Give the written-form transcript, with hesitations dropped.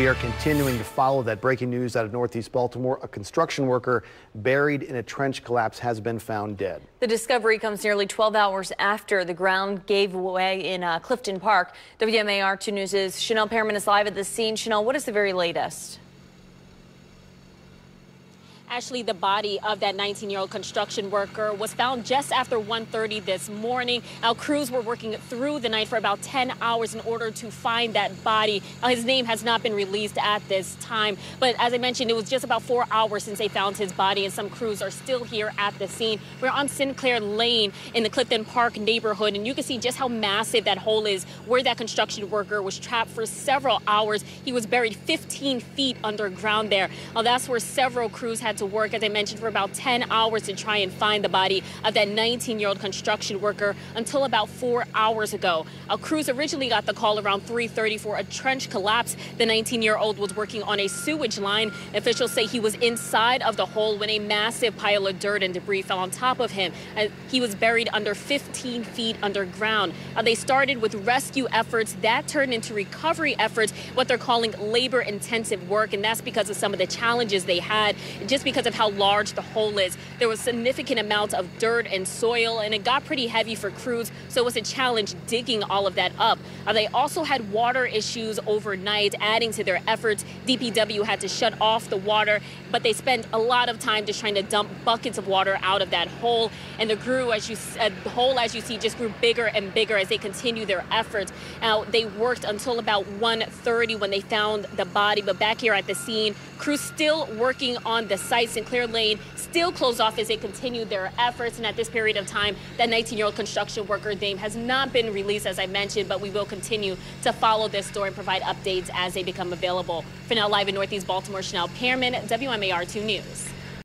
We are continuing to follow that breaking news out of Northeast Baltimore. A construction worker buried in a trench collapse has been found dead. The discovery comes nearly 12 hours after the ground gave way in Clifton Park. WMAR 2 News' Chanel Pearman is live at the scene. Chanel, what is the very latest? Ashley, the body of that 19-year-old construction worker was found just after 1:30 this morning. Our crews were working through the night for about 10 hours in order to find that body. His name has not been released at this time, but as I mentioned, it was just about 4 hours since they found his body, and some crews are still here at the scene. We're on Sinclair Lane in the Clifton Park neighborhood, and you can see just how massive that hole is where that construction worker was trapped for several hours. He was buried 15 feet underground there. That's where several crews had to work, as I mentioned, for about 10 hours to try and find the body of that 19-year-old construction worker until about 4 hours ago. Our crews originally got the call around 3:30 for a trench collapse. The 19-year-old was working on a sewage line. Officials say he was inside of the hole when a massive pile of dirt and debris fell on top of him. He was buried under 15 feet underground. They started with rescue efforts that turned into recovery efforts, what they're calling labor-intensive work, and that's because of some of the challenges they had, just because of how large the hole is. There was significant amounts of dirt and soil, and it got pretty heavy for crews, so it was a challenge digging all of that up. They also had water issues overnight, adding to their efforts. DPW had to shut off the water, but they spent a lot of time just trying to dump buckets of water out of that hole, and the hole, as you see, just grew bigger and bigger as they continue their efforts. Now, they worked until about 1:30 when they found the body, but back here at the scene, crews still working on the site. Sinclair Lane still closed off as they continued their efforts, and at this period of time, that 19-year-old construction worker name has not been released, as I mentioned, but we will continue to follow this story and provide updates as they become available. For now, live in Northeast Baltimore, Chanel Pearman, WMAR 2 News.